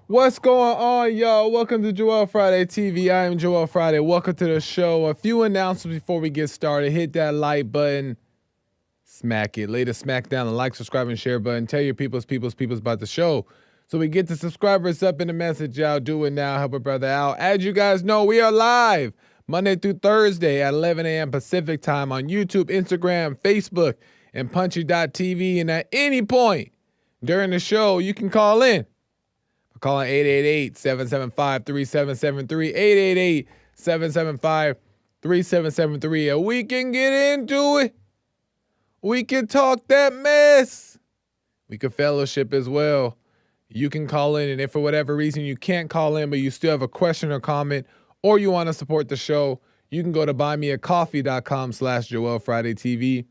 What's going on, y'all? Welcome to Joel Friday TV. I am Joel Friday. Welcome to the show. A few announcements before we get started. Hit that like button. Smack it. Later, smack down the like, subscribe, and share button. Tell your peoples about the show. So we get the subscribers up in the message, y'all. Do it now. Help a brother out. As you guys know, we are live Monday through Thursday at 11 a.m. Pacific time on YouTube, Instagram, Facebook, and Punchy.tv. And at any point during the show, you can call in. Calling 888-775-3773, 888-775-3773. And we can get into it. We can talk that mess. We can fellowship as well. You can call in, and if for whatever reason you can't call in, but you still have a question or comment, or you want to support the show, you can go to buymeacoffee.com/JoelFridayTV,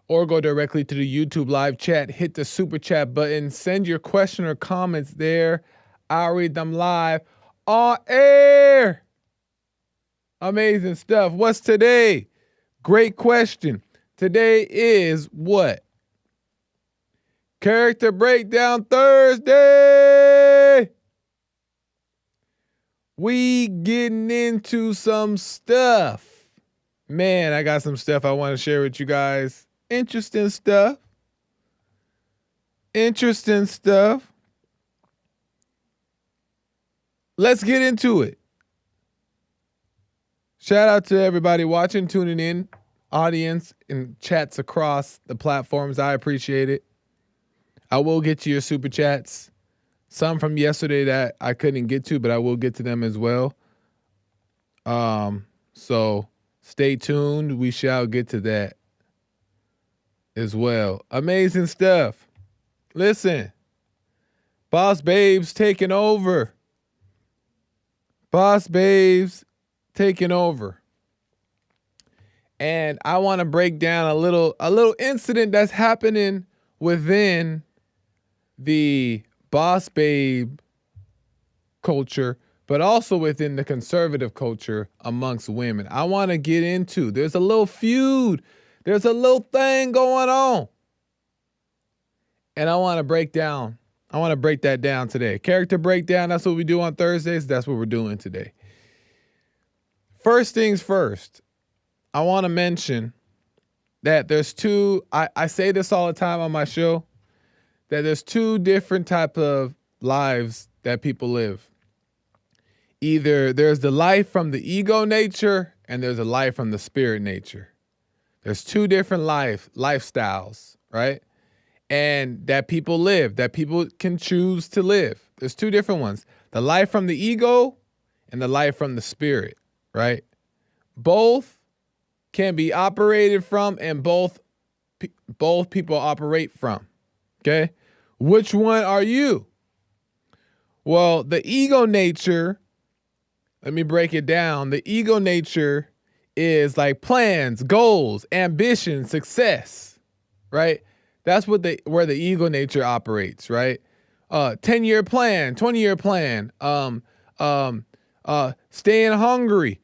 or go directly to the YouTube live chat, hit the super chat button, send your question or comments there. I'll read them live on air. Amazing stuff. What's today? Great question. Today is what? Character Breakdown Thursday. We getting into some stuff. Man, I got some stuff I want to share with you guys. Interesting stuff. Let's get into it. Shout out to everybody watching, tuning in, audience, and chats across the platforms. I appreciate it. I will get to your super chats. Some from yesterday that I couldn't get to, but I will get to them as well. So stay tuned. We shall get to that as well. Amazing stuff. Listen, Boss Babes taking over. And I want to break down a little incident that's happening within the Boss Babe culture, but also within the conservative culture amongst women. I want to get into, there's a little feud. There's a little thing going on. And I want to break that down today. Character breakdown, that's what we do on Thursdays. That's what we're doing today. First things first, I want to mention that there's two, I say this all the time on my show, that there's two different type of lives that people live. Either there's the life from the ego nature and there's a life from the spirit nature. There's two different lifestyles, right? And that people live, that people can choose to live. There's two different ones. The life from the ego and the life from the spirit, right? Both can be operated from and both people operate from, okay? Which one are you? Well, the ego nature, let me break it down. The ego nature is like plans, goals, ambition, success, right? That's what where the ego nature operates, right? 10-year plan, 20-year plan, staying hungry,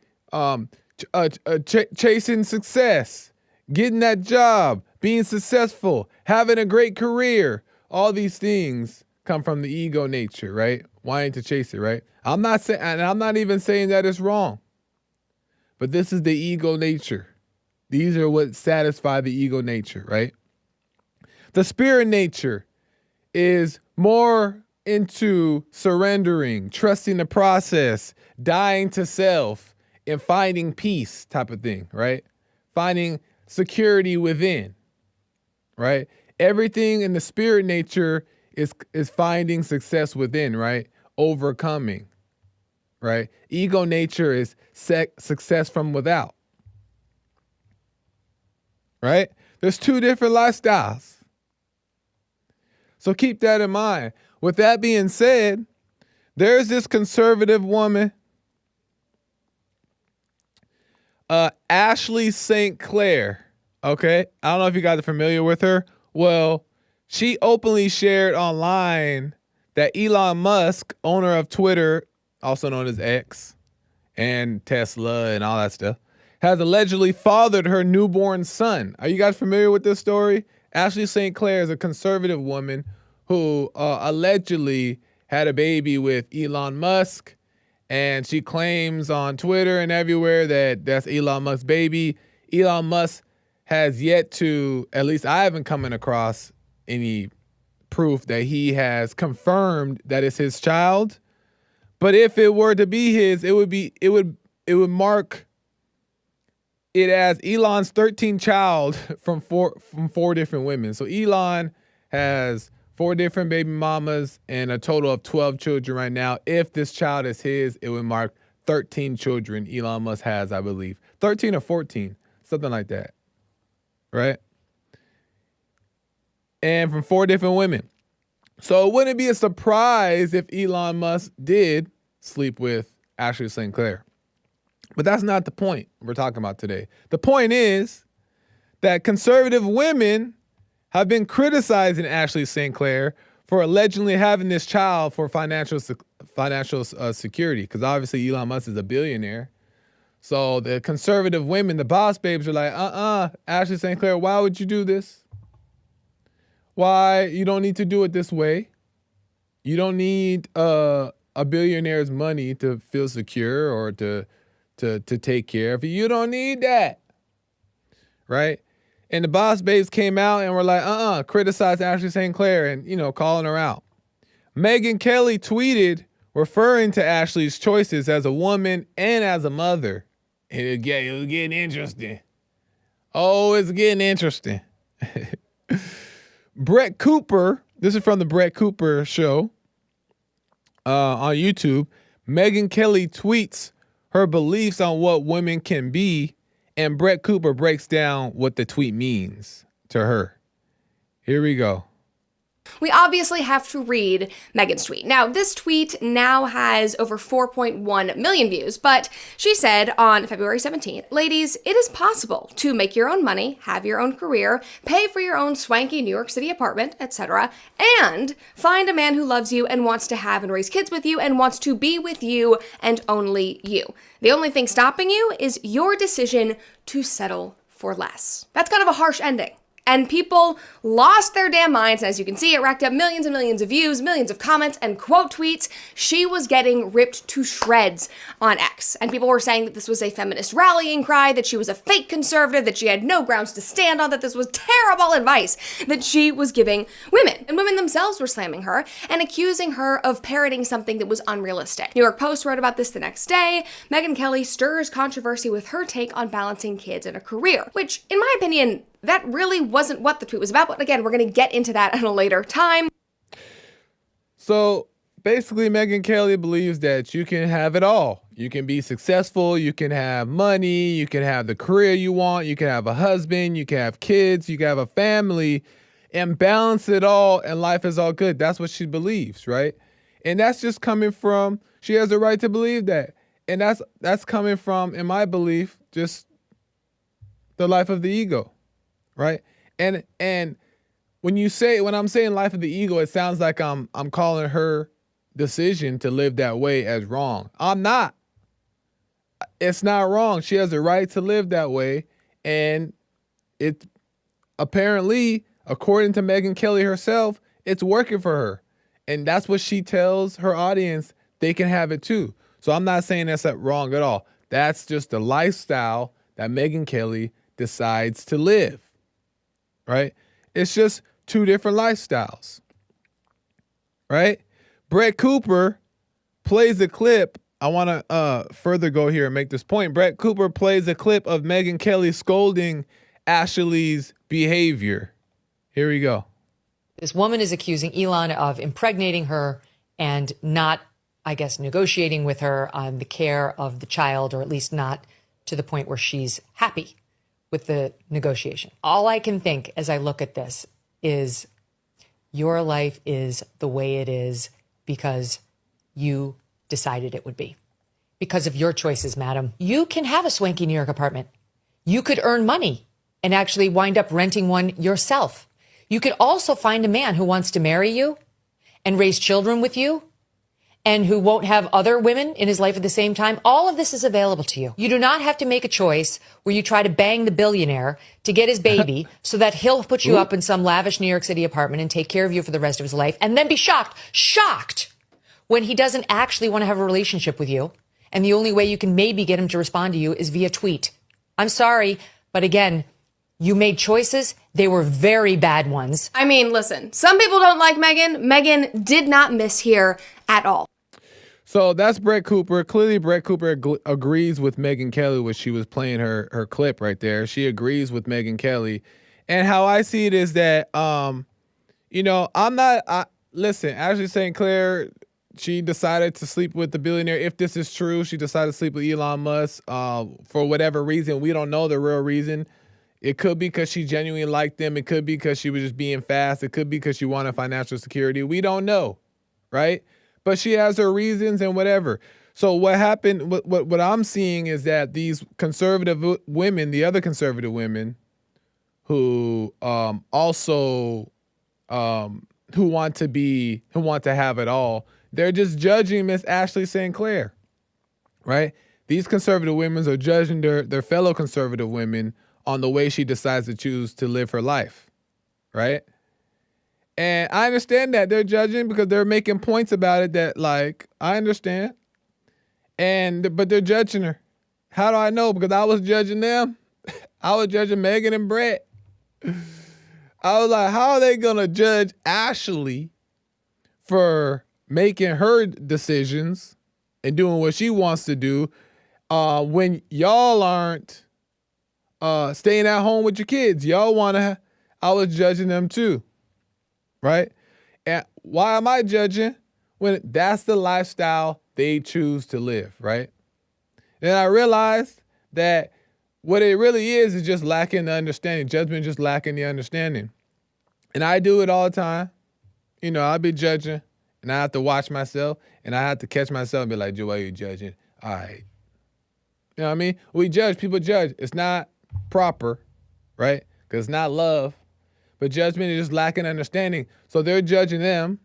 chasing success, getting that job, being successful, having a great career. All these things come from the ego nature, right? Wanting to chase it, right? I'm not even saying that it's wrong, but this is the ego nature. These are what satisfy the ego nature, right? The spirit nature is more into surrendering, trusting the process, dying to self, and finding peace type of thing, right? Finding security within, right? Everything in the spirit nature is finding success within, right? Overcoming, right? Ego nature is success from without, right? There's two different lifestyles. So keep that in mind. With that being said, there's this conservative woman, Ashley St. Clair. Okay. I don't know if you guys are familiar with her. Well, she openly shared online that Elon Musk, owner of Twitter, also known as X, and Tesla and all that stuff, has allegedly fathered her newborn son. Are you guys familiar with this story? Ashley St. Clair is a conservative woman who allegedly had a baby with Elon Musk, and she claims on Twitter and everywhere that that's Elon Musk's baby. Elon Musk has yet to, at least I haven't come across any proof that he has confirmed that it's his child. But if it were to be his, it would mark it as Elon's 13th child from four different women. So Elon has 4 different baby mamas and a total of 12 children right now. If this child is his, it would mark 13 children Elon Musk has, I believe. 13 or 14, something like that. Right? And from 4 different women. So it wouldn't be a surprise if Elon Musk did sleep with Ashley St. Clair. But that's not the point we're talking about today. The point is that conservative women have been criticizing Ashley St. Clair for allegedly having this child for financial security, because obviously Elon Musk is a billionaire. So the conservative women, the boss babes, are like, Ashley St. Clair, why would you do this? Why? You don't need to do it this way. You don't need a billionaire's money to feel secure or to take care of you. You don't need that. Right? And the boss babes came out and were like, criticized Ashley St. Clair and, calling her out. Megyn Kelly tweeted referring to Ashley's choices as a woman and as a mother. And it was getting interesting. Oh, it's getting interesting. Brett Cooper, this is from the Brett Cooper show on YouTube. Megyn Kelly tweets her beliefs on what women can be, and Brett Cooper breaks down what the tweet means to her. Here we go. We obviously have to read Megyn's tweet. Now, this tweet now has over 4.1 million views, but she said on February 17th, ladies, it is possible to make your own money, have your own career, pay for your own swanky New York City apartment, etc., and find a man who loves you and wants to have and raise kids with you and wants to be with you and only you. The only thing stopping you is your decision to settle for less. That's kind of a harsh ending. And people lost their damn minds. And as you can see, it racked up millions and millions of views, millions of comments and quote tweets. She was getting ripped to shreds on X. And people were saying that this was a feminist rallying cry, that she was a fake conservative, that she had no grounds to stand on, that this was terrible advice that she was giving women. And women themselves were slamming her and accusing her of parroting something that was unrealistic. New York Post wrote about this the next day. Megyn Kelly stirs controversy with her take on balancing kids and a career, which, in my opinion, that really wasn't what the tweet was about. But again, we're going to get into that at a later time. So basically, Megyn Kelly believes that you can have it all. You can be successful. You can have money. You can have the career you want. You can have a husband. You can have kids. You can have a family and balance it all. And life is all good. That's what she believes, right? And that's just coming from, she has the right to believe that. And that's coming from, in my belief, just the life of the ego. Right. And when I'm saying life of the ego, it sounds like I'm calling her decision to live that way as wrong. I'm not. It's not wrong. She has the right to live that way. And it apparently, according to Megyn Kelly herself, it's working for her. And that's what she tells her audience. They can have it too. So I'm not saying that's wrong at all. That's just the lifestyle that Megyn Kelly decides to live. Right? It's just 2 different lifestyles. Right? Brett Cooper plays a clip. I want to further go here and make this point. Brett Cooper plays a clip of Megyn Kelly scolding Ashley's behavior. Here we go. This woman is accusing Elon of impregnating her and not, I guess, negotiating with her on the care of the child, or at least not to the point where she's happy with the negotiation. All I can think as I look at this is your life is the way it is because you decided it would be. Because of your choices, madam. You can have a swanky New York apartment. You could earn money and actually wind up renting one yourself. You could also find a man who wants to marry you and raise children with you and who won't have other women in his life at the same time. All of this is available to you. You do not have to make a choice where you try to bang the billionaire to get his baby so that he'll put you up in some lavish New York City apartment and take care of you for the rest of his life and then be shocked when he doesn't actually want to have a relationship with you. And the only way you can maybe get him to respond to you is via tweet. I'm sorry, but again, you made choices. They were very bad ones. I mean, listen, some people don't like Meghan. Meghan did not miss here at all. So that's Brett Cooper. Clearly, Brett Cooper agrees with Megyn Kelly when she was playing her clip right there. She agrees with Megyn Kelly. And how I see it is that, listen, Ashley St. Clair, she decided to sleep with the billionaire. If this is true, she decided to sleep with Elon Musk for whatever reason. We don't know the real reason. It could be because she genuinely liked them. It could be because she was just being fast. It could be because she wanted financial security. We don't know, right? But she has her reasons and whatever. So what happened, what I'm seeing is that these conservative women, the other conservative women who also who want to have it all, they're just judging Miss Ashley St. Clair, right? These conservative women are judging their fellow conservative women on the way she decides to choose to live her life, right? And I understand that they're judging because they're making points about it that, like, I understand. But they're judging her. How do I know? Because I was judging them. I was judging Meghan and Brett. I was like, how are they going to judge Ashley for making her decisions and doing what she wants to do when y'all aren't staying at home with your kids? I was judging them too. Right? And why am I judging when that's the lifestyle they choose to live, right? Then I realized that what it really is just lacking the understanding. Judgment, just lacking the understanding. And I do it all the time. I'll be judging and I have to watch myself and I have to catch myself and be like, Joe, why are you judging? All right. You know what I mean? We judge, people judge. It's not proper, right? Because it's not love. But judgment is just lacking understanding. So they're judging them,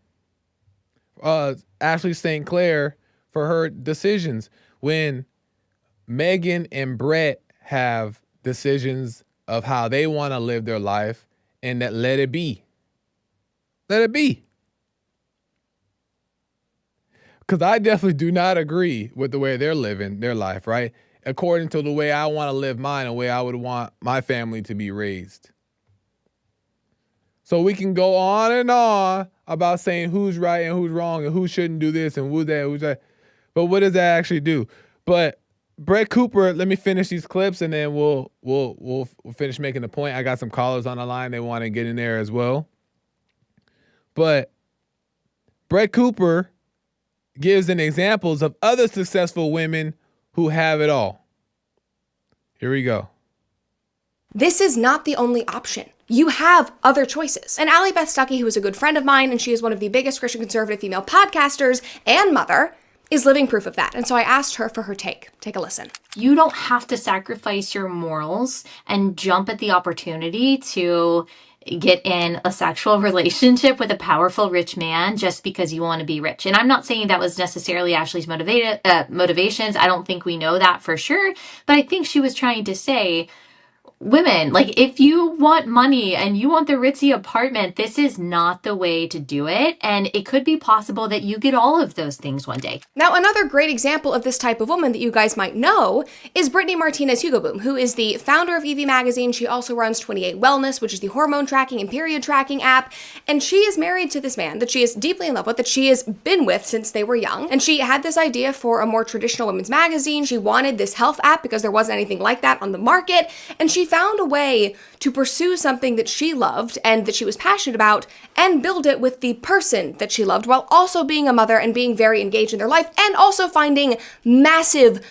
Ashley St. Clair, for her decisions. When Meghan and Brett have decisions of how they want to live their life, and that let it be. Let it be. Because I definitely do not agree with the way they're living their life, right? According to the way I want to live mine, the way I would want my family to be raised. So we can go on and on about saying who's right and who's wrong and who shouldn't do this and who's that. But what does that actually do? But Brett Cooper, let me finish these clips and then we'll finish making the point. I got some callers on the line. They want to get in there as well. But Brett Cooper gives an examples of other successful women who have it all. Here we go. This is not the only option. You have other choices. And Allie Beth Stuckey, who is a good friend of mine, and she is one of the biggest Christian conservative female podcasters and mother, is living proof of that. And so I asked her for her take. Take a listen. You don't have to sacrifice your morals and jump at the opportunity to get in a sexual relationship with a powerful rich man just because you want to be rich. And I'm not saying that was necessarily Ashley's motivations. I don't think we know that for sure. But I think she was trying to say, women, like, if you want money and you want the ritzy apartment, this is not the way to do it. And it could be possible that you get all of those things one day. Now, another great example of this type of woman that you guys might know is Brittany Martinez Hugoboom, who is the founder of EV Magazine. She also runs 28 Wellness, which is the hormone tracking and period tracking app. And she is married to this man that she is deeply in love with, that she has been with since they were young. And she had this idea for a more traditional women's magazine. She wanted this health app because there wasn't anything like that on the market. And she found a way to pursue something that she loved and that she was passionate about and build it with the person that she loved while also being a mother and being very engaged in their life and also finding massive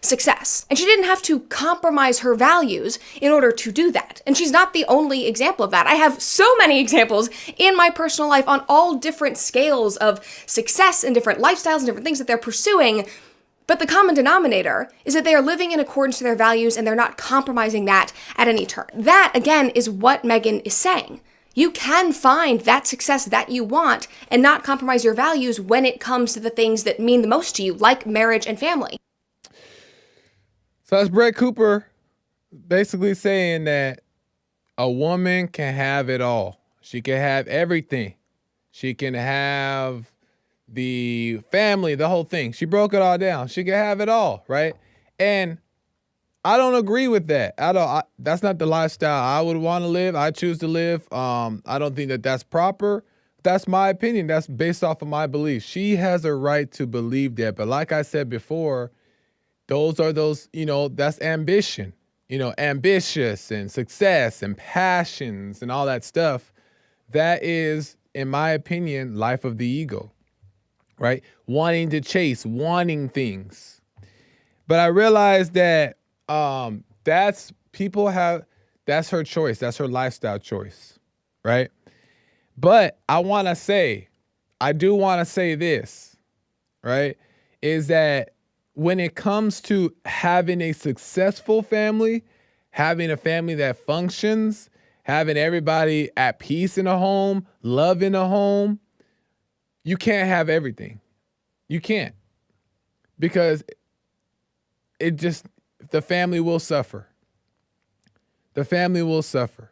success. And she didn't have to compromise her values in order to do that. And she's not the only example of that. I have so many examples in my personal life on all different scales of success and different lifestyles and different things that they're pursuing. But the common denominator is that they are living in accordance to their values and they're not compromising that at any turn. That, again, is what Meghan is saying. You can find that success that you want and not compromise your values when it comes to the things that mean the most to you, like marriage and family. So that's Brett Cooper basically saying that a woman can have it all. She can have everything. She can have the family, the whole thing. She broke it all down. She could have it all, right? And I don't agree with that. That's not the lifestyle I would want to live. I choose to live. I don't think that that's proper. That's my opinion. That's based off of my beliefs. She has a right to believe that. But like I said before, that's ambition. Ambitious and success and passions and all that stuff. That is, in my opinion, life of the ego, right? Wanting to chase, wanting things. But I realized that that's her choice. That's her lifestyle choice, right? But I do want to say this, right? Is that when it comes to having a successful family, having a family that functions, having everybody at peace in a home, love in a home, you can't have everything. You can't. Because the family will suffer. The family will suffer.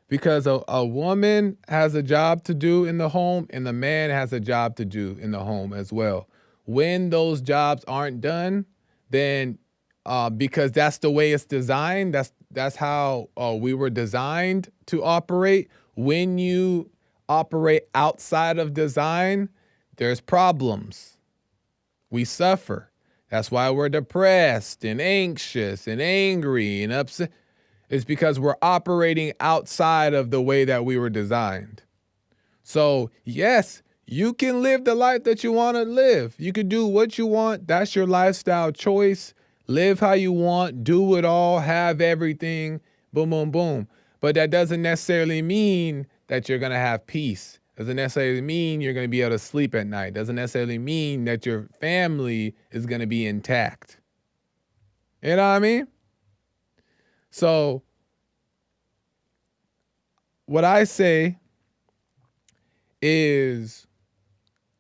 Because a woman has a job to do in the home and the man has a job to do in the home as well. When those jobs aren't done, then because that's the way it's designed, that's how we were designed to operate. When you operate outside of design, there's problems. We suffer. That's why we're depressed and anxious and angry and upset. It's because we're operating outside of the way that we were designed. So, yes, you can live the life that you want to live. You can do what you want. That's your lifestyle choice. Live how you want. Do it all. Have everything. Boom, boom, boom. But that doesn't necessarily mean that you're going to have peace. Doesn't necessarily mean you're going to be able to sleep at night. Doesn't necessarily mean that your family is going to be intact. You know what I mean? So, what I say is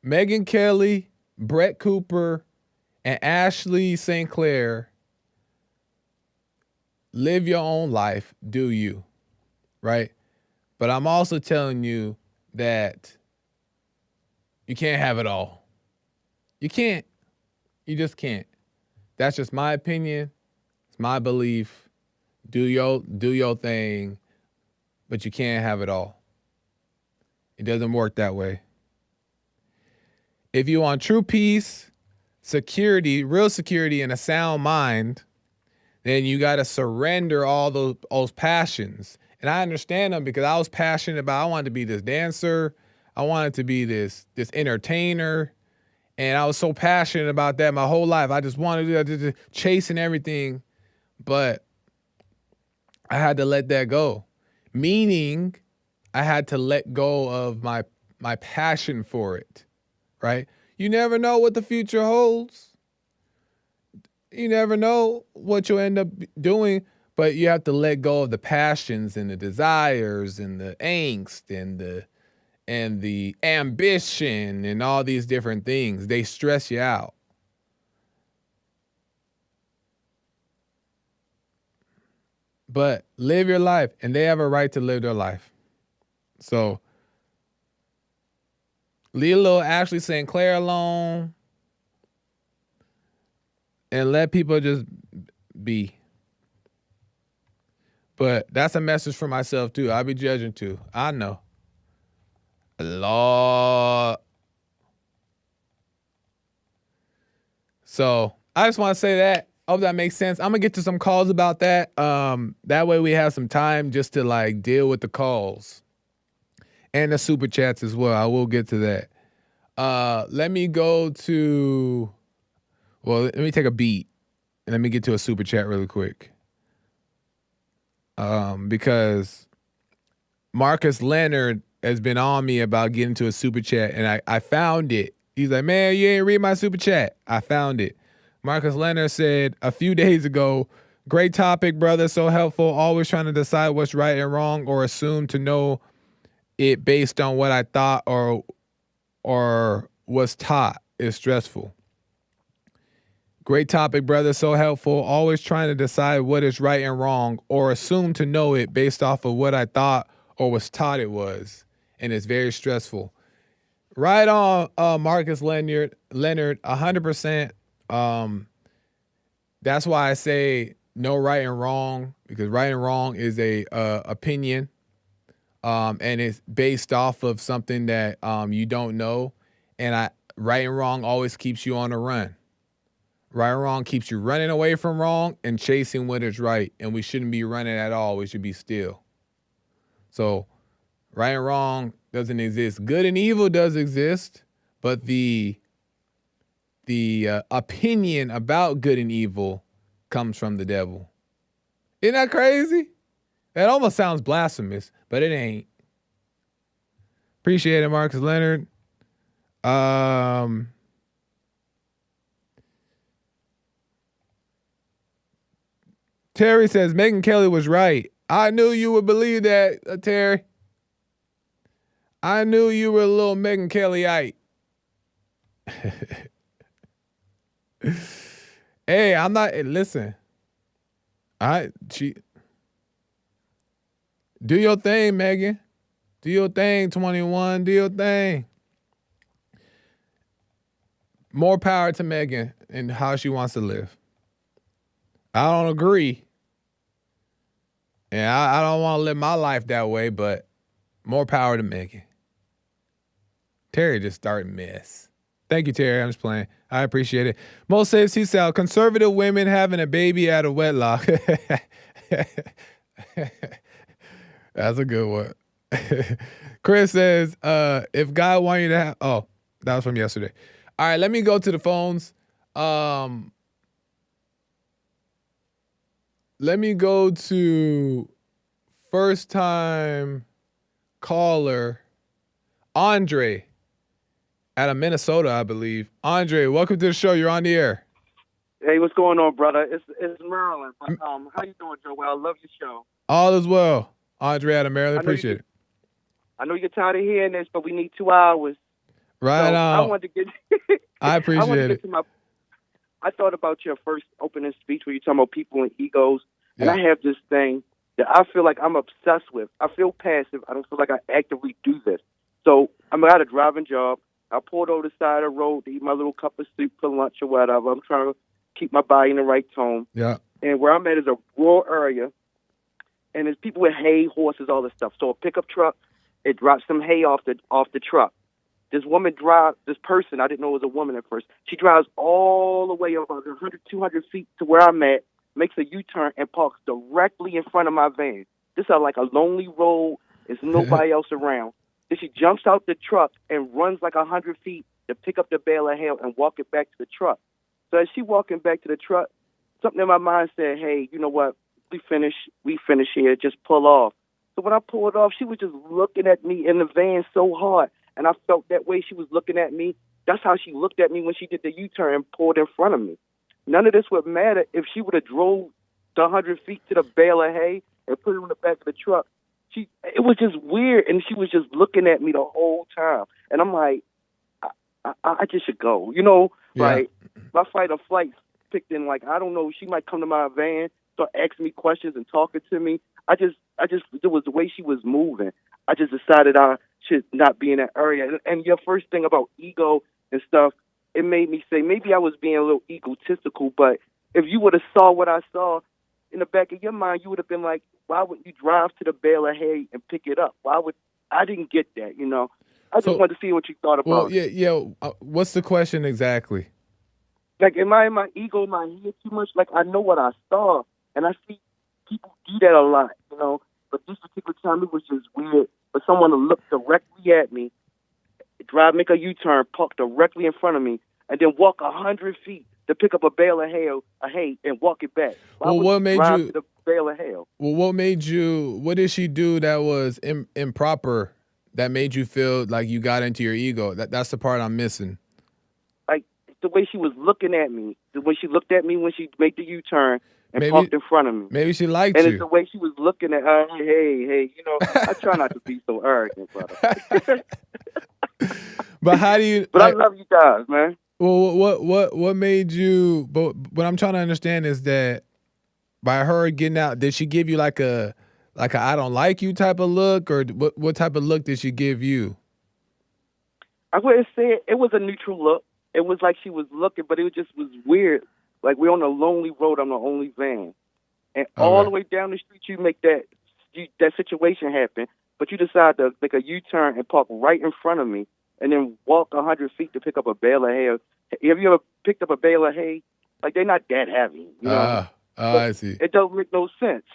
Megyn Kelly, Brett Cooper, and Ashley St. Clair, live your own life, do you, right? But I'm also telling you that you can't have it all. You can't. You just can't. That's just my opinion. It's my belief. Do your thing, but you can't have it all. It doesn't work that way. If you want true peace, security, real security, and a sound mind, then you got to surrender all those passions. And I understand them because I was passionate about, I wanted to be this dancer. I wanted to be this entertainer. And I was so passionate about that my whole life. I just wanted to chasing everything. But I had to let that go. Meaning I had to let go of my passion for it, right? You never know what the future holds. You never know what you'll end up doing, but you have to let go of the passions and the desires and the angst and the ambition and all these different things. They stress you out. But live your life, and they have a right to live their life. So leave little Ashley St. Clair alone and let people just be. But that's a message for myself too. I'll be judging too. I know. Lord. So I just want to say that. Hope that makes sense. I'm gonna get to some calls about that. That way we have some time just to like deal with the calls and the super chats as well. I will get to that. Let me go to. Well, let me take a beat and let me get to a super chat really quick. Because Marcus Leonard has been on me about getting to a super chat, and I found it. He's like, man, you ain't read my super chat. I found it. Marcus Leonard said a few days ago, great topic, brother, so helpful. Always trying to decide what's right and wrong or assume to know it based on what I thought or was taught is stressful. Great topic, brother, so helpful. Always trying to decide what is right and wrong or assume to know it based off of what I thought or was taught it was. And it's very stressful. Right on, Marcus Leonard. 100%. That's why I say no right and wrong, because right and wrong is a opinion, and it's based off of something that you don't know. And right and wrong always keeps you on the run. Right and wrong keeps you running away from wrong and chasing what is right. And we shouldn't be running at all. We should be still. So right and wrong doesn't exist. Good and evil does exist, but the opinion about good and evil comes from the devil. Isn't that crazy? That almost sounds blasphemous, but it ain't. Appreciate it, Marcus Leonard. Terry says Megyn Kelly was right. I knew you would believe that, Terry. I knew you were a little Megyn Kellyite. Hey, I'm not. Listen, do your thing, Megan. Do your thing, 21. Do your thing. More power to Megan and how she wants to live. I don't agree. And I don't want to live my life that way, but more power to Megan. Terry just started mess. Thank you, Terry. I'm just playing. I appreciate it. Mo says he said conservative women having a baby out of wedlock. That's a good one. Chris says, if God wanted you to have, oh, that was from yesterday. All right, let me go to the phones. Let me go to first time caller, Andre, out of Minnesota, I believe. Andre, welcome to the show. You're on the air. Hey, what's going on, brother? It's Maryland. But, how you doing, Joel? I love your show. All is well. Andre out of Maryland. Appreciate it. I know you're tired of hearing this, but we need 2 hours. Right so on. I wanted to get. I appreciate it. I thought about your first opening speech where you're talking about people and egos, and Yeah. I have this thing that I feel like I'm obsessed with. I feel passive. I don't feel like I actively do this. So I'm at a driving job. I pulled over the side of the road to eat my little cup of soup for lunch or whatever. I'm trying to keep my body in the right tone. Yeah. And where I'm at is a rural area, and there's people with hay, horses, all this stuff. So a pickup truck, it drops some hay off the truck. This person, I didn't know it was a woman at first. She drives all the way about 100, 200 feet to where I'm at, makes a U-turn, and parks directly in front of my van. This is like a lonely road. There's nobody else around. Then she jumps out the truck and runs like 100 feet to pick up the bale of hay and walk it back to the truck. So as she walking back to the truck, something in my mind said, hey, you know what? We finish here. Just pull off. So when I pulled off, she was just looking at me in the van so hard. And I felt that way she was looking at me. That's how she looked at me when she did the U-turn and pulled in front of me. None of this would matter if she would have drove the 100 feet to the bale of hay and put it in the back of the truck. It was just weird, and she was just looking at me the whole time. And I'm like, I just should go. You know, like my fight or flight picked in. Like, I don't know, she might come to my van, start asking me questions and talking to me. It was the way she was moving. I just decided I should not be in that area. And your first thing about ego and stuff, it made me say maybe I was being a little egotistical, but if you would have saw what I saw in the back of your mind, you would have been like, why wouldn't you drive to the bale of hay and pick it up? I didn't get that, you know. I just wanted to see what you thought about it. Yeah. What's the question exactly? Like, am I in my ego, my head too much? Like, I know what I saw, and I see people do that a lot, you know. But this particular time, it was just weird for someone to look directly at me, make a U-turn, park directly in front of me, and then walk 100 feet to pick up a bale of hay and walk it back. What made you to the bale of hay? Well, what did she do that was improper that made you feel like you got into your ego? That's the part I'm missing. Like, the way she was looking at me, the way she looked at me when she made the U-turn and parked in front of me. Maybe she liked you. And it's the way she was looking at her. Hey, you know, I try not to be so arrogant, brother. But how do you... But I love you guys, man. Well, what made you... But what I'm trying to understand is that by her getting out, did she give you like a I don't like you type of look, or what type of look did she give you? I wouldn't say it was a neutral look. It was like she was looking, but it just was weird. Like we're on a lonely road on the only van, and all the Okay. way down the street you make that situation happen, but you decide to make a U-turn and park right in front of me, and then walk 100 feet to pick up a bale of hay. Have you ever picked up a bale of hay? Like they're not that heavy, you know. But I see. it doesn't make no sense.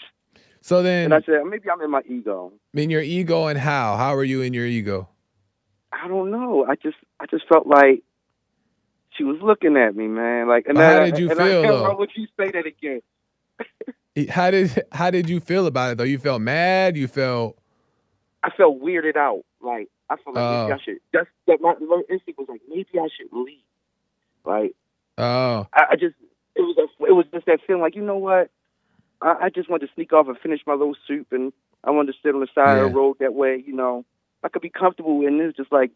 So And I then, said, maybe I'm in my ego. in your ego and how? How are you in your ego? I don't know. I just felt like she was looking at me, man. Like, and But how I did you and I feel why though? would you say that again? How did you feel about it though? You felt mad? You felt I felt weirded out. Like I felt like maybe I should. That's that. My instinct was like maybe I should leave. Like oh I just it was just that feeling like, you know what? I just wanted to sneak off and finish my little soup, and I wanted to sit on the side of yeah the road that way. You know, I could be comfortable. And it's just like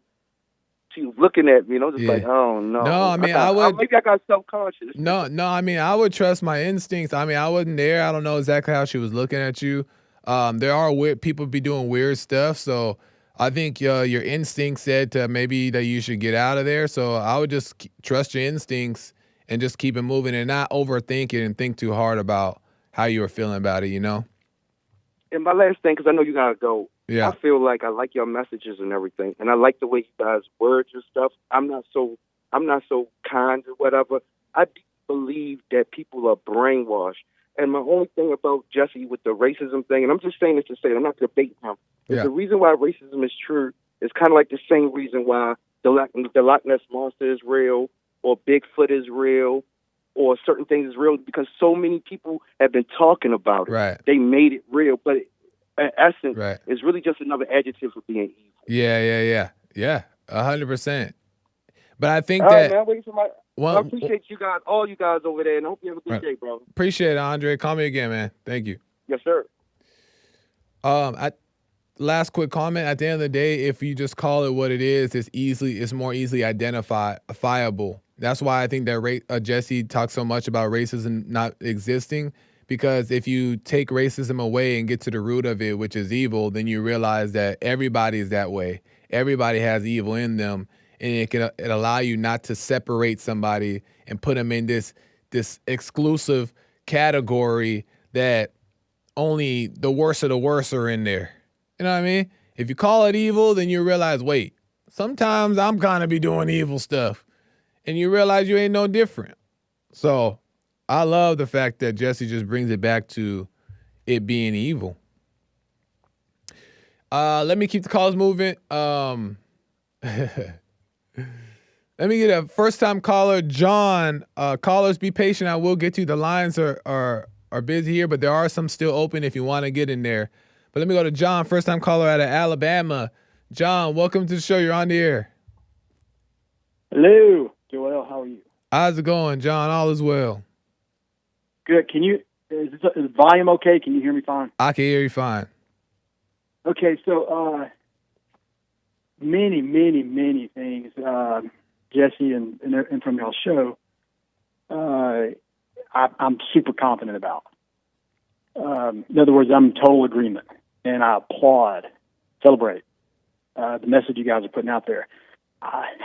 she was looking at me, and I was just yeah. like, oh No, no. I mean I would. Maybe I got self conscious. No, I mean I would trust my instincts. I mean I wasn't there. I don't know exactly how she was looking at you. There are weird people be doing weird stuff, so I think your instinct said to maybe that you should get out of there. So I would just trust your instincts and just keep it moving and not overthink it and think too hard about how you were feeling about it. You know? And my last thing, because I know you gotta go. I Yeah. feel like I like your messages and everything, and I like the way you guys word your stuff. I'm not so kind or whatever. I do believe that people are brainwashed. And my only thing about Jesse with the racism thing, and I'm just saying this to say it, I'm not debating him. Is Yeah. the reason why racism is true is kind of like the same reason why the Loch Ness monster is real, or Bigfoot is real, or certain things is real, because so many people have been talking about it. Right. They made it real, but in essence, Right. it's really just another adjective for being evil. Yeah. 100%. But I think All right, that man. Waiting for my. I one. appreciate you guys, all you guys over there, and I hope you have a good Right. day, bro. Appreciate it, Andre. Call me again, man. Thank you. Yes, sir. I last quick comment. At the end of the day, if you just call it what it is, it's more easily identifiable. That's why I think that Jesse talks so much about racism not existing, because if you take racism away and get to the root of it, which is evil, then you realize that everybody's that way. Everybody has evil in them, and it allow you not to separate somebody and put them in this exclusive category that only the worst of the worst are in there. You know what I mean? If you call it evil, then you realize, wait, sometimes I'm kind of be doing evil stuff. And you realize you ain't no different. So I love the fact that Jesse just brings it back to it being evil. Let me keep the calls moving. Let me get a first-time caller, John. Callers, be patient. I will get you. The lines are busy here, but there are some still open if you want to get in there. But let me go to John, first-time caller out of Alabama. John, welcome to the show. You're on the air. Hello, Joel. How are you? How's it going, John? All is well. Good. Is the volume okay? Can you hear me fine? I can hear you fine. Okay, so many things, Jesse and from y'all's show, I'm super confident about. In other words, I'm in total agreement, and I applaud, celebrate the message you guys are putting out there.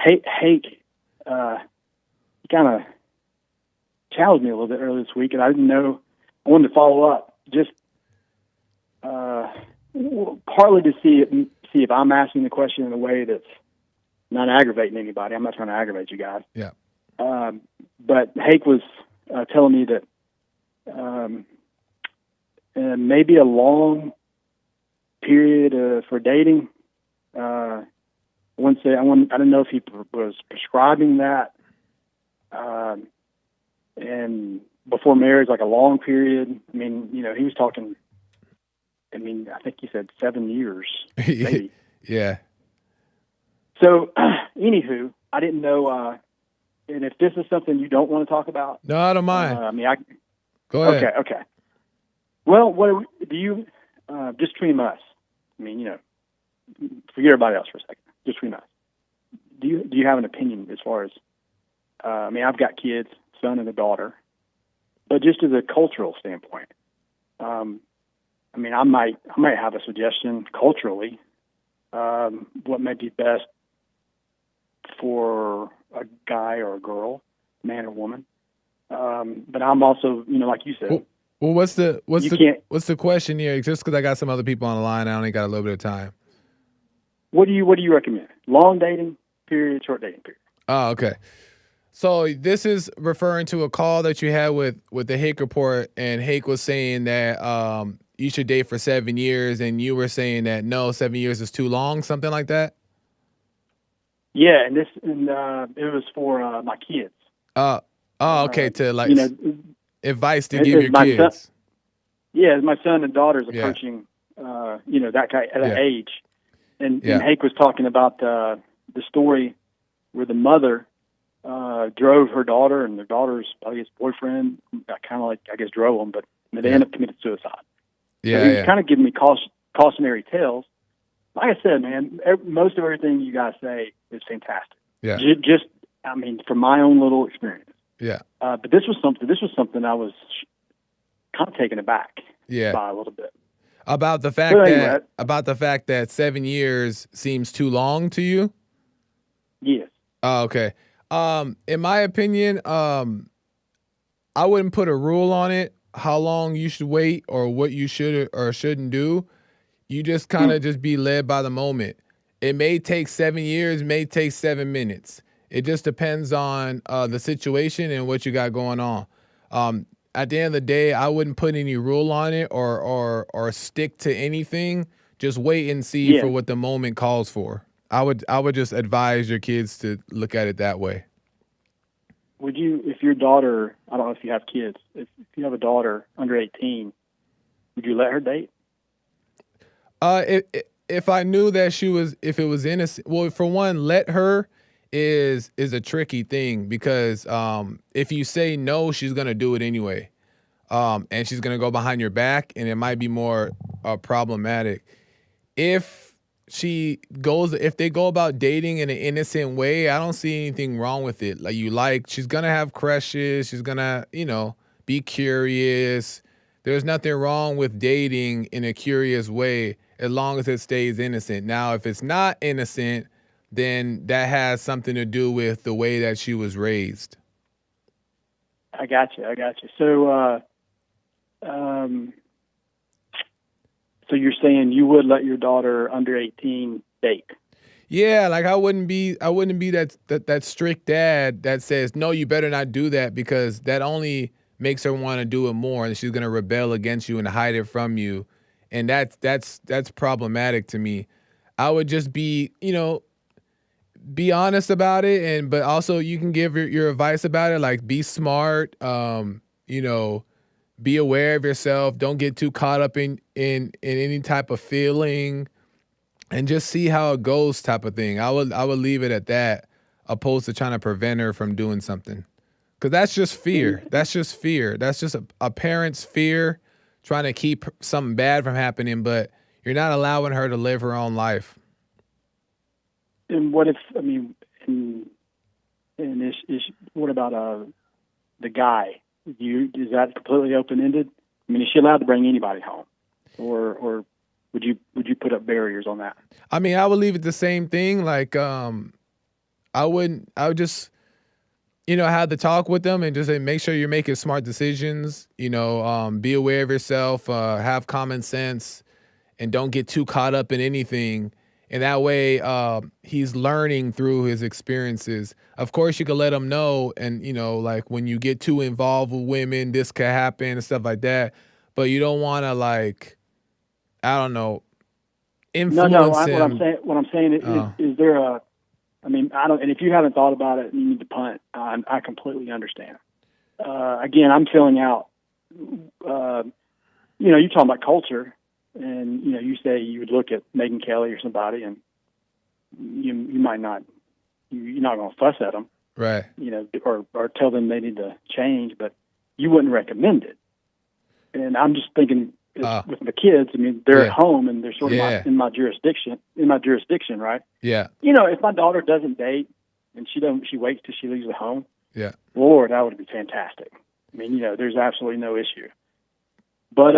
Hake, he kind of challenged me a little bit earlier this week, and I didn't know. I wanted to follow up, just partly to see if I'm asking the question in a way that's not aggravating anybody. I'm not trying to aggravate you guys. Yeah. But Hake was telling me that maybe a long period for dating. I didn't know if he was prescribing that, and before marriage, like a long period. I mean, he was talking. I mean, I think he said 7 years, maybe. Yeah. So, anywho, I didn't know. And if this is something you don't want to talk about, No, I don't mind. Go ahead. Okay. Well, do you? Just between us. I mean, forget everybody else for a second. Just between us. Do you have an opinion as far as? I mean, I've got kids, son and a daughter, but just as a cultural standpoint, I mean, I might have a suggestion culturally. What may be best for a guy or a girl, man or woman. But I'm also, like you said, Well, what's the can't. what's the question here? Just because I got some other people on the line, I only got a little bit of time. What do you recommend? Long dating period, short dating period? Oh, okay. So this is referring to a call that you had with the Hake Report, and Hake was saying that you should date for 7 years, and you were saying that no, 7 years is too long, something like that. Yeah, and it was for my kids. Okay. To like advice to as give your my kids. Son, as my son and daughter's approaching, that guy at that age, and Hake was talking about the story where the mother drove her daughter and their daughter's, I guess, boyfriend, kind of like, I guess, drove them, but they ended up committing suicide. Yeah, so he was kind of giving me cautionary tales. Like I said, man, most of everything you guys say is fantastic. Yeah. Just, from my own little experience. Yeah. But this was something I was kind of taken aback by a little bit. About the fact that 7 years seems too long to you? Yes. Oh, okay. In my opinion, I wouldn't put a rule on it, how long you should wait or what you should or shouldn't do. You just kind of just be led by the moment. It may take 7 years, may take 7 minutes. It just depends on the situation and what you got going on. At the end of the day, I wouldn't put any rule on it or stick to anything. Just wait and see for what the moment calls for. I would just advise your kids to look at it that way. Would you, if your daughter, I don't know if you have kids, if you have a daughter under 18, would you let her date? If I knew that if it was innocent, well, for one, let her is a tricky thing because if you say no, she's gonna do it anyway, and she's gonna go behind your back, and it might be more problematic. If they go about dating in an innocent way, I don't see anything wrong with it. She's gonna have crushes, she's gonna, be curious. There's nothing wrong with dating in a curious way as long as it stays innocent. Now, if it's not innocent, then that has something to do with the way that she was raised. I got you. So, so you're saying you would let your daughter under 18 date? Yeah, like I wouldn't be that strict dad that says, no, you better not do that, because that only makes her want to do it more, and she's gonna rebel against you and hide it from you. And that's problematic to me. I would just be honest about it, but also you can give your advice about it, like be smart, be aware of yourself, don't get too caught up in any type of feeling, and just see how it goes type of thing. I would leave it at that, opposed to trying to prevent her from doing something. Because that's just fear. That's just fear. That's just a parent's fear trying to keep something bad from happening, but you're not allowing her to live her own life. And what if, what about the guy? Is that completely open-ended? Is she allowed to bring anybody home? Or would you put up barriers on that? I would leave it the same thing. Like, I would just, have the talk with them and just make sure you're making smart decisions, be aware of yourself, have common sense, and don't get too caught up in anything. And that way, he's learning through his experiences. Of course, you can let him know, and, like when you get too involved with women, this could happen and stuff like that. But you don't want to, like, I don't know, influence him. What I'm saying is there a, I don't, and if you haven't thought about it and you need to punt, I completely understand. Again, I'm filling out, you're talking about culture, and, you say you would look at Megyn Kelly or somebody, and you might not, you're not going to fuss at them. Right. Or tell them they need to change, but you wouldn't recommend it. And I'm just thinking, with the kids, they're at home and they're sort of in my jurisdiction, right? Yeah. If my daughter doesn't date and she waits till she leaves the home. Yeah. Lord, that would be fantastic. There's absolutely no issue. But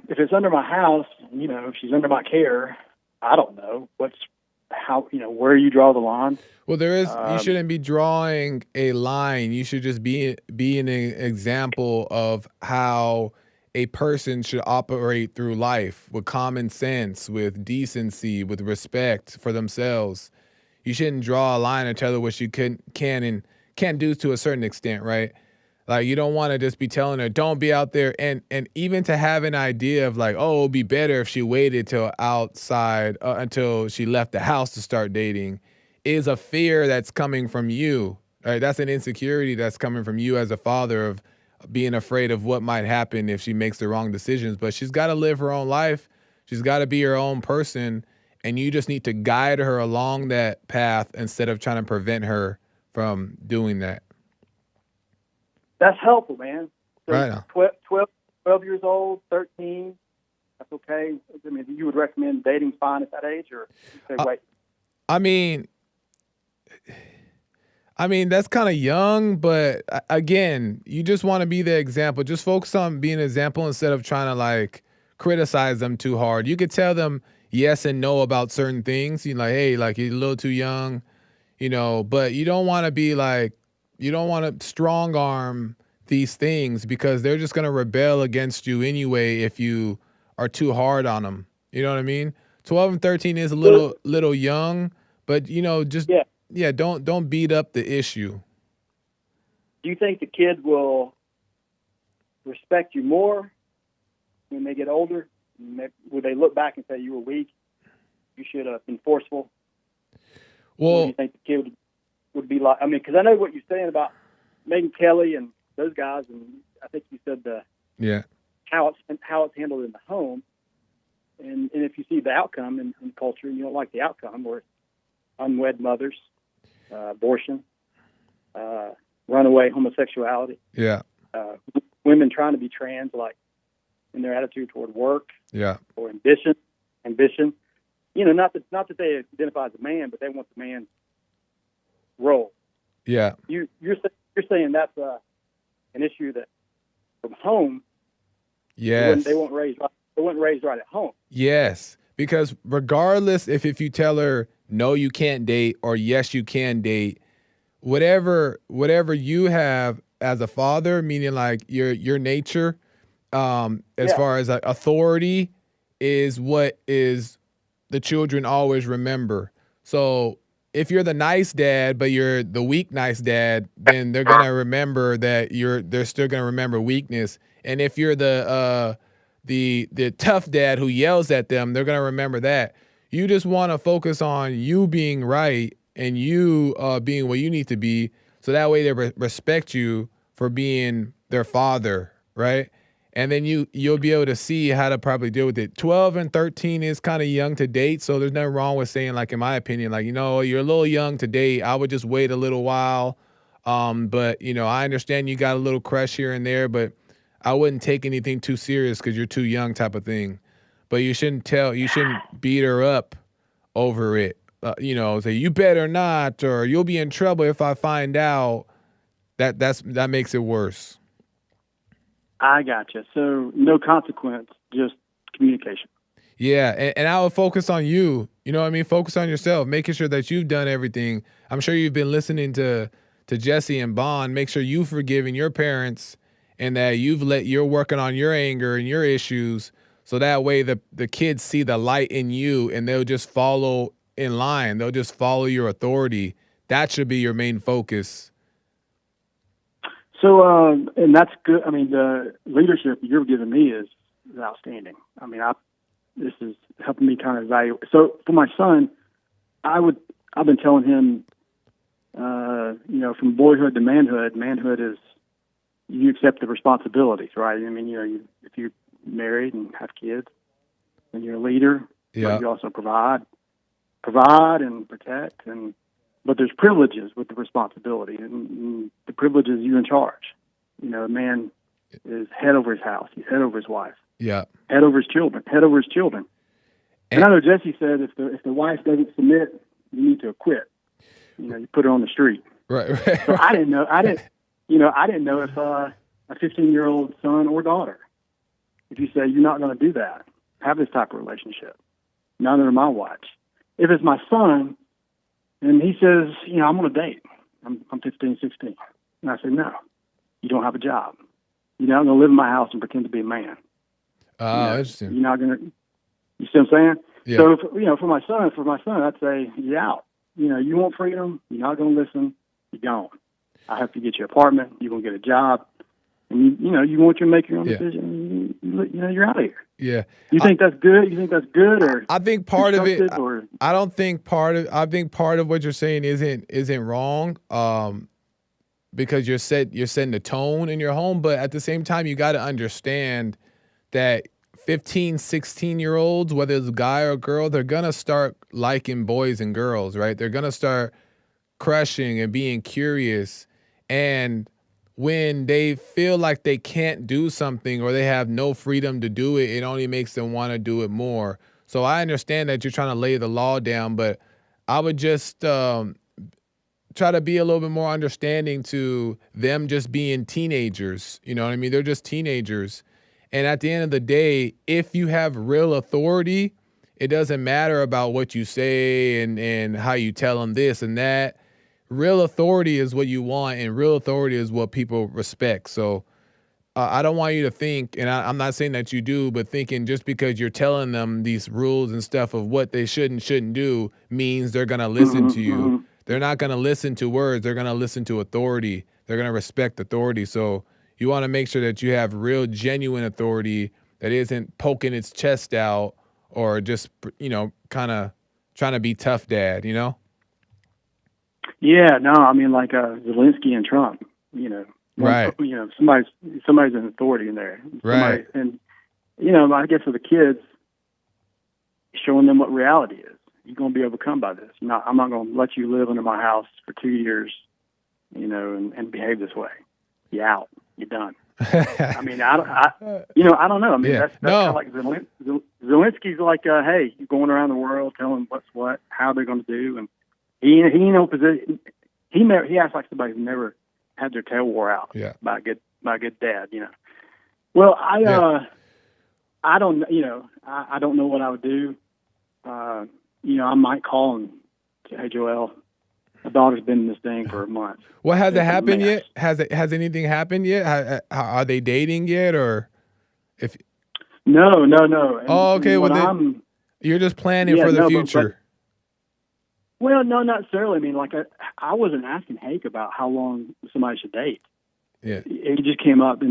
if it's under my house, if she's under my care, I don't know how, where you draw the line. Well, you shouldn't be drawing a line. You should just be an example of how a person should operate through life with common sense, with decency, with respect for themselves. You shouldn't draw a line and tell her what she can and can't do to a certain extent, right? Like you don't want to just be telling her, don't be out there, and even to have an idea of like, oh, it'd be better if she waited till outside until she left the house to start dating, is a fear that's coming from you. Right? That's an insecurity that's coming from you as a father of being afraid of what might happen if she makes the wrong decisions. But she's got to live her own life. She's got to be her own person, and you just need to guide her along that path instead of trying to prevent her from doing that. That's helpful, man. So Right. 12 years old, 13, that's okay. I mean, you would recommend dating fine at that age, or you say wait? I mean, that's kind of young, but again, you just want to be the example. Just focus on being an example instead of trying to like criticize them too hard. You could tell them yes and no about certain things. You're like, hey, like you're a little too young, but you don't want to be like, you don't want to strong arm these things because they're just going to rebel against you anyway if you are too hard on them. You know what I mean? 12 and 13 is a little young, but just don't beat up the issue. Do you think the kids will respect you more when they get older? Would they look back and say you were weak? You should have been forceful? Well, or do you think the kid would be like? I mean, because I know what you're saying about Megyn Kelly and those guys, and I think you said how it's handled in the home, and if you see the outcome in culture, you don't like the outcome, where unwed mothers, abortion, runaway homosexuality, women trying to be trans, like in their attitude toward work, or ambition. Not that they identify as a man, but they want the man's role. Yeah. You're saying that's an issue that from home. Yes. They weren't raised right at home. Yes, because regardless if you tell her no you can't date or yes you can date, whatever you have as a father, meaning like your nature, as far as authority, is what is the children always remember. So if you're the nice dad, but you're the weak nice dad, then they're gonna remember that they're still gonna remember weakness. And if you're the tough dad who yells at them, they're gonna remember that. You just want to focus on you being right and you being what you need to be, so that way they respect you for being their father, right? And then you'll be able to see how to probably deal with it. 12 and 13 is kind of young to date, so there's nothing wrong with saying, like, in my opinion, like, you're a little young to date. I would just wait a little while. But I understand you got a little crush here and there, but I wouldn't take anything too serious because you're too young, type of thing. But you shouldn't beat her up over it. Say you better not, or you'll be in trouble if I find out. That makes it worse. I gotcha. So no consequence, just communication. Yeah, and I would focus on you. You know what I mean? Focus on yourself, making sure that you've done everything. I'm sure you've been listening to Jesse and Bond. Make sure you've forgiven your parents and that you're working on your anger and your issues, so that way the kids see the light in you and they'll just follow in line. They'll just follow your authority. That should be your main focus. So, and that's good. I mean, the leadership you're giving me is outstanding. I mean, this is helping me kind of evaluate. So for my son, I've been telling him, from boyhood to manhood is you accept the responsibilities, right? I mean, if you're married and have kids, then you're a leader. Yeah. But you also provide and protect, but there's privileges with the responsibility, and the privilege is you're in charge. A man is head over his house. He's head over his wife. Yeah. Head over his children. And I know Jesse said if the wife doesn't submit, you need to quit. You put her on the street. Right. So I didn't know if a 15-year-old son or daughter, if you say you're not going to do that, have this type of relationship, none under my watch. If it's my son, And he says, I'm on a date. I'm 15, 16. And I said, no, you don't have a job. You're not going to live in my house and pretend to be a man. Oh, interesting. You're not going to, you see what I'm saying? Yeah. So, for my son, I'd say, you're out. You want freedom. You're not going to listen. You're gone. I have to get you an apartment. You're going to get a job. And, you want to make your own decision. You're out of here. Yeah. You think that's good? You think that's good? Or I think part of it, or, I don't think I think part of what you're saying isn't wrong. Because you're setting the tone in your home, but at the same time, you got to understand that 15, 16-year-olds, whether it's a guy or a girl, they're going to start liking boys and girls, right? They're going to start crushing and being curious. And when they feel like they can't do something or they have no freedom to do it, it only makes them want to do it more. So I understand that you're trying to lay the law down, but I would just try to be a little bit more understanding to them just being teenagers. You know what I mean? They're just teenagers. And at the end of the day, if you have real authority, it doesn't matter about what you say and how you tell them this and that. Real authority is what you want, and real authority is what people respect. So I don't want you to think, and I'm not saying that you do, but thinking just because you're telling them these rules and stuff of what they should and shouldn't do means they're going to listen to you. They're not going to listen to words. They're going to listen to authority. They're going to respect authority. So you want to make sure that you have real, genuine authority that isn't poking its chest out or just, kind of trying to be tough dad, Yeah, no, I mean, like Zelensky and Trump, Right. Somebody's an authority in there. Right. And, I guess for the kids, showing them what reality is. You're going to be overcome by this. I'm not going to let you live under my house for 2 years, and behave this way. You're out. You're done. I mean, I don't know. I mean, that's kind of like Zelensky's like, hey, you're going around the world telling what's what, how they're going to do, and he in no position. He acts like somebody who never had their tail wore out. Yeah. By a good dad. Well, I don't. I don't know what I would do. I might call and say, hey, Joel, my daughter's been in this thing for a month. Well, has it happened yet? Has anything happened yet? Are they dating yet, or if? No. And, oh, okay. Well, you're just planning for the future. Well, no, not necessarily. I mean, like I wasn't asking Hake about how long somebody should date. Yeah. It just came up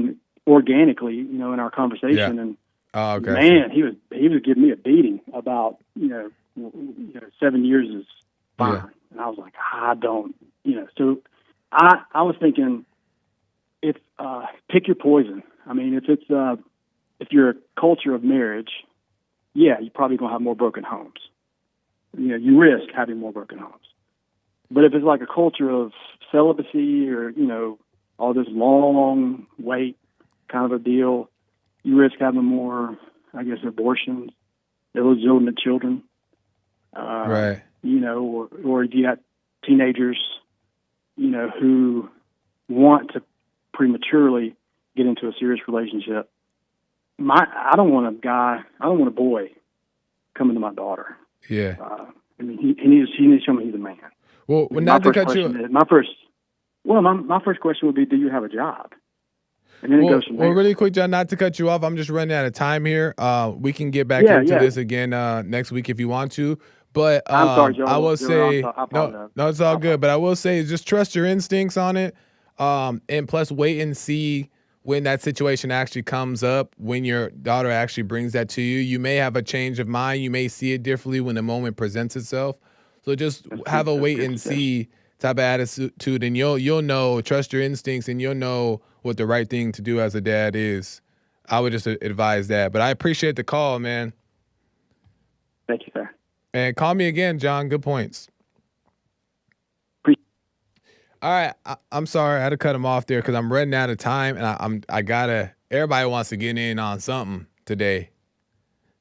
organically, in our conversation, Yeah. and okay. Man, he was giving me a beating about 7 years is fine, Yeah. and I was like, I don't, So I was thinking, if pick your poison. I mean, if you're a culture of marriage, yeah, you're probably gonna have more broken homes. You risk having more broken homes. But if it's like a culture of celibacy or all this long wait kind of a deal, you risk having more, I guess, abortions, illegitimate children. Right. Or you got teenagers, who want to prematurely get into a serious relationship. I don't want a boy coming to my daughter. Yeah. I mean, he needs to show me he's a man. Well, not to cut you. My first question would be, do you have a job? And then it goes from there. Well, really quick, John, not to cut you off. I'm just running out of time here. We can get back into this again next week if you want to. But I'm sorry, Joe. I will say, I apologize. no, it's all good. But I will say, just trust your instincts on it. And plus, wait and see when that situation actually comes up, when your daughter actually brings that to you. You may have a change of mind. You may see it differently when the moment presents itself. So just have a wait and see type of attitude, and you'll know. Trust your instincts, and you'll know what the right thing to do as a dad is. I would just advise that. But I appreciate the call, man. Thank you, sir. And call me again, John. Good points. All right, I'm sorry I had to cut him off there because I'm running out of time, and I gotta. Everybody wants to get in on something today,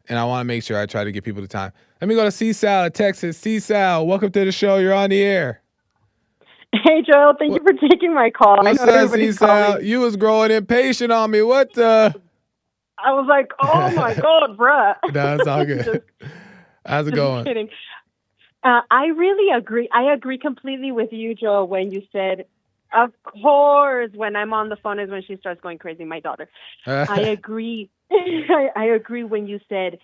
and I want to make sure I try to give people the time. Let me go to C-Sal in Texas. C-Sal, welcome to the show. You're on the air. Hey, Joel. Thank you for taking my call. What's up, C-Sal? You was growing impatient on me. What the? I was like, oh my God, bruh. No, it's all good. How's it going? Kidding. I really agree. I agree completely with you, Joel, when you said, of course, when I'm on the phone is when she starts going crazy, my daughter. I agree. I agree when you said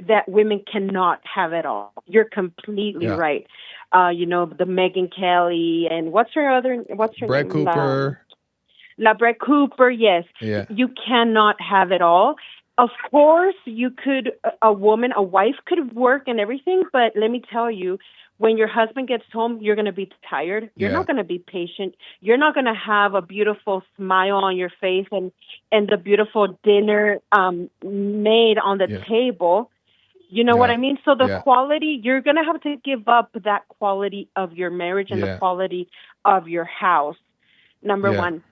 that women cannot have it all. You're completely Yeah. right. The Megan Kelly and what's her Brett name? Cooper. Brett Cooper, yes. Yeah. You cannot have it all. Of course, you could, a wife could work and everything, but let me tell you, when your husband gets home, you're going to be tired. You're Yeah. not going to be patient. You're not going to have a beautiful smile on your face and the beautiful dinner made on the Yeah. table. You know what Yeah. I mean? So the Yeah. quality, you're going to have to give up that quality of your marriage and the Yeah. quality of your house, number Yeah. one.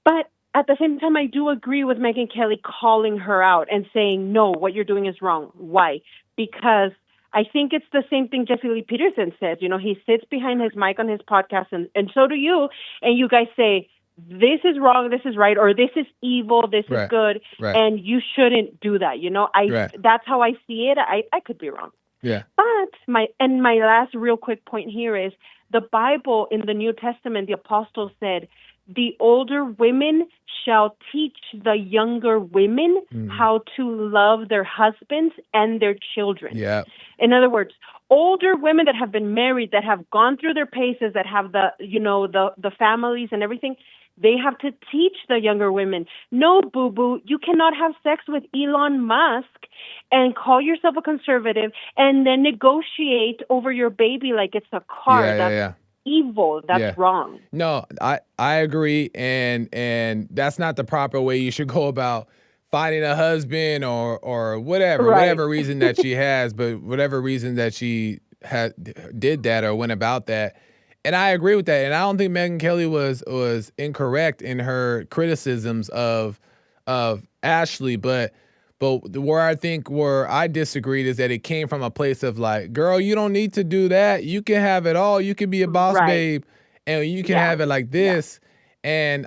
But at the same time, I do agree with Megan Kelly calling her out and saying, no, what you're doing is wrong. Why? Because I think it's the same thing Jesse Lee Peterson says. He sits behind his mic on his podcast, and so do you. And you guys say, this is wrong, this is right, or this is evil, this is Right. good, Right. and you shouldn't do that. Right. That's how I see it. I could be wrong. Yeah. But my last real quick point here is the Bible in the New Testament, the apostles said, the older women shall teach the younger women how to love their husbands and their children. Yeah. In other words, older women that have been married, that have gone through their paces, that have the families and everything, they have to teach the younger women, no, boo-boo, you cannot have sex with Elon Musk and call yourself a conservative and then negotiate over your baby like it's a car. Yeah. That's Yeah. evil. That's wrong. No, I agree, and that's not the proper way you should go about finding a husband or whatever reason that she has, but whatever reason that she did that or went about that. And I agree with that. And I don't think Megyn Kelly was incorrect in her criticisms of Ashley, but where I disagreed is that it came from a place of like, girl, you don't need to do that. You can have it all. You can be a boss babe, and you can have it like this. And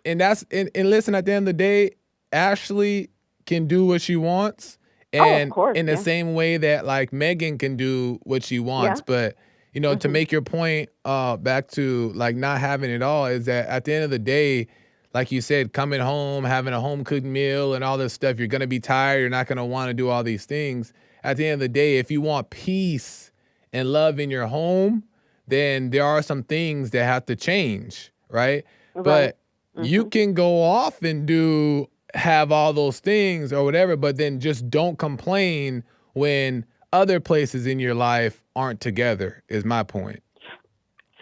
that's and listen, at the end of the day, Ashley can do what she wants. And of course, in the same way that like Megan can do what she wants. But to make your point back to like not having it all is that at the end of the day, like you said, coming home, having a home-cooked meal and all this stuff, you're going to be tired. You're not going to want to do all these things. At the end of the day, if you want peace and love in your home, then there are some things that have to change, right? But you can go off and have all those things or whatever, but then just don't complain when other places in your life aren't together, is my point.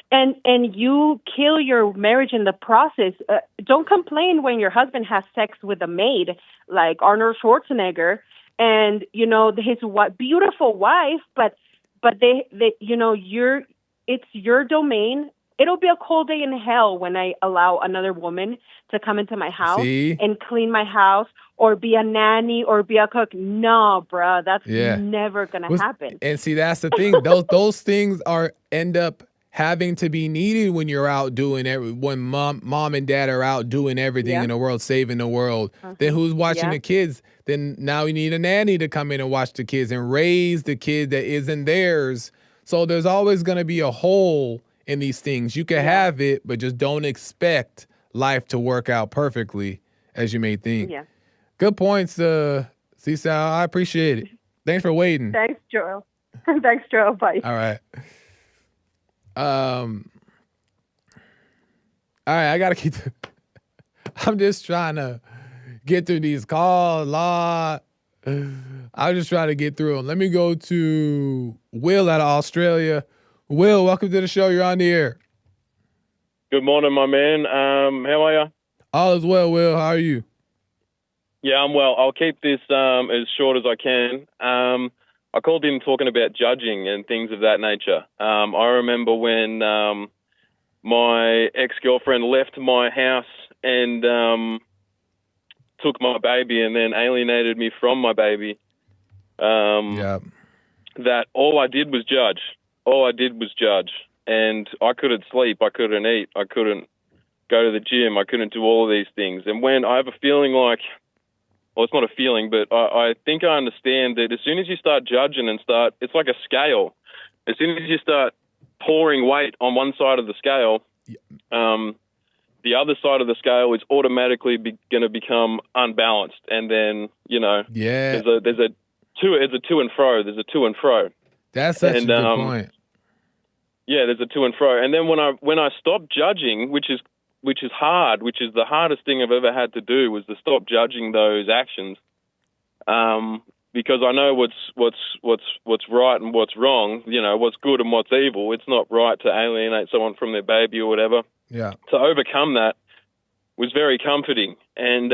And you kill your marriage in the process. Don't complain when your husband has sex with a maid like Arnold Schwarzenegger and his beautiful wife, but they it's your domain. It'll be a cold day in hell when I allow another woman to come into my house and clean my house or be a nanny or be a cook. No, bruh, that's never gonna happen. And see, that's the thing. Those things end up having to be needed when you're out doing when mom and dad are out doing everything in the world, saving the world. Then who's watching the kids? Then now you need a nanny to come in and watch the kids and raise the kid that isn't theirs. So there's always going to be a hole in these things. You can have it, but just don't expect life to work out perfectly as you may think. Yeah. Good points, Cecil. I appreciate it. Thanks for waiting. Thanks, Joel. Thanks, Joel. Bye. All right. All right, I gotta keep. I'm just trying to get through these calls. I'm just trying to get through them. Let me go to Will out of Australia. Will, welcome to the show. You're on the air. Good morning, my man. How are you? All is well, Will. How are you? Yeah, I'm well. I'll keep this as short as I can. I called in talking about judging and things of that nature. I remember when my ex-girlfriend left my house and took my baby and then alienated me from my baby. That all I did was judge. And I couldn't sleep. I couldn't eat. I couldn't go to the gym. I couldn't do all of these things. And when I have a feeling like, well, it's not a feeling, but I think I understand that as soon as you start judging and it's like a scale. as soon as you start pouring weight on one side of the scale, the other side of the scale is automatically going to become unbalanced, and then Yeah. there's a to and fro. There's a to and fro. That's such a good point. Yeah, there's a to and fro. And then when I stopped judging, which is hard, which is the hardest thing I've ever had to do, was to stop judging those actions. Because I know what's right and what's wrong, what's good and what's evil. It's not right to alienate someone from their baby or whatever. Yeah. To overcome that was very comforting. And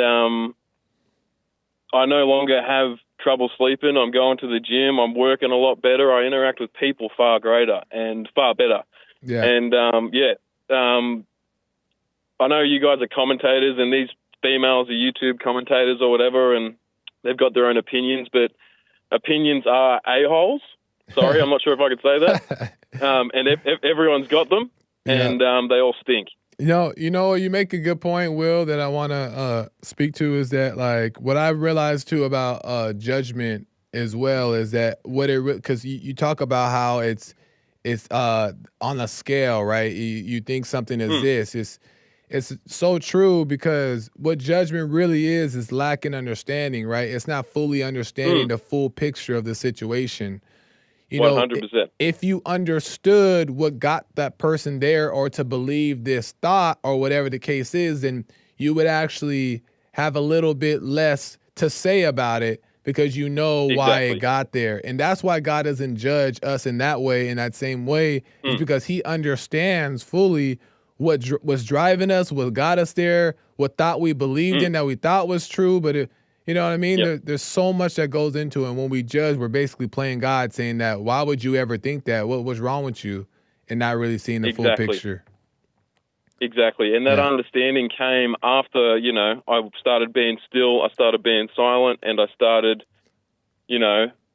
I no longer have trouble sleeping. I'm going to the gym. I'm working a lot better. I interact with people far greater and far better. Yeah. And, I know you guys are commentators, and these females are YouTube commentators or whatever, and they've got their own opinions, but opinions are a-holes. Sorry, I'm not sure if I could say that. And everyone's got them, and they all stink. You make a good point, Will, that I want to speak to, is that, like, what I've realized too about judgment as well is that because you talk about how it's on a scale, right? You think something is this. It's so true, because what judgment really is lacking understanding, right? It's not fully understanding the full picture of the situation. 100%. If you understood what got that person there, or to believe this thought or whatever the case is, then you would actually have a little bit less to say about it, because you know why it got there. And that's why God doesn't judge us in that way, in that same way, is because he understands fully what was driving us, what got us there, what thought we believed in that we thought was true. But you know what I mean? Yep. There's so much that goes into it. And when we judge, we're basically playing God, saying that, why would you ever think that? What's wrong with you? And not really seeing the full picture. Exactly. And that understanding came after, I started being still, I started being silent, and I started,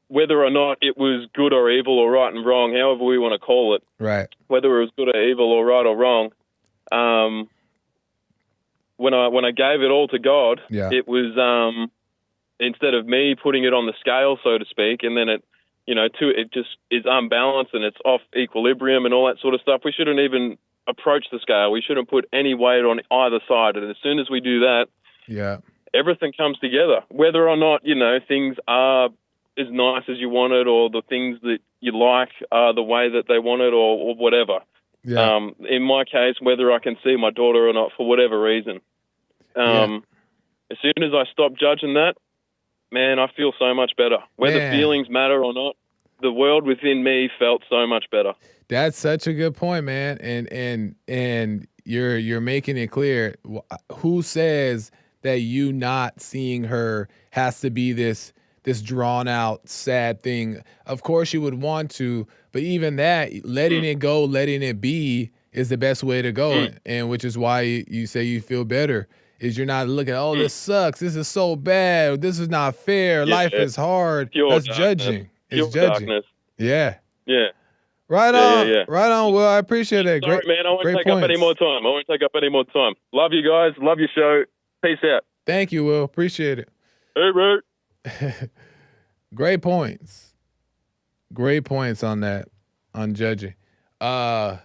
whether or not it was good or evil or right and wrong, however we want to call it. Right. Whether it was good or evil or right or wrong. When I gave it all to God, it was instead of me putting it on the scale, so to speak, and then it just is unbalanced and it's off equilibrium and all that sort of stuff. We shouldn't even approach the scale. We shouldn't put any weight on either side. And as soon as we do that, everything comes together. Whether or not things are as nice as you want it, or the things that you like are the way that they want it, or whatever. Yeah. In my case, whether I can see my daughter or not, for whatever reason. As soon as I stop judging that, man, I feel so much better. Whether feelings matter or not, the world within me felt so much better. That's such a good point, man. And you're making it clear. Who says that you not seeing her has to be this drawn out, sad thing? Of course you would want to, but even that, letting it go, letting it be is the best way to go. And which is why you say you feel better, is you're not looking, this sucks, this is so bad, this is not fair, life is hard. That's judging. It's judging. Darkness. Yeah. Right on. Right on, Will. I appreciate it. Sorry, man, I won't take up any more time. Love you guys. Love your show. Peace out. Thank you, Will. Appreciate it. Hey, bro. Great points. Great points on that, on judging. Dang,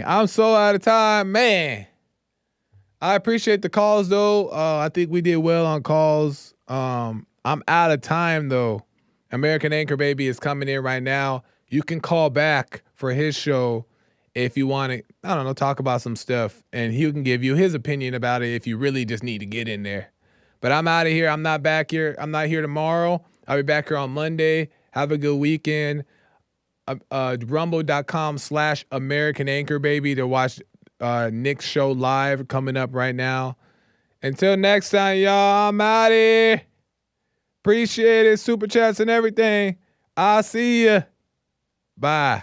I'm so out of time, man. I appreciate the calls, though. I think we did well on calls. I'm out of time, though. American Anchor Baby is coming in right now. You can call back for his show if you want to, I don't know, talk about some stuff, and he can give you his opinion about it if you really just need to get in there. But I'm out of here. I'm not back here. I'm not here tomorrow. I'll be back here on Monday. Have a good weekend. Rumble.com/American Anchor Baby to watch Nick's show live coming up right now. Until next time, y'all, I'm out of here. Appreciate it. Super chats and everything. I'll see ya. Bye.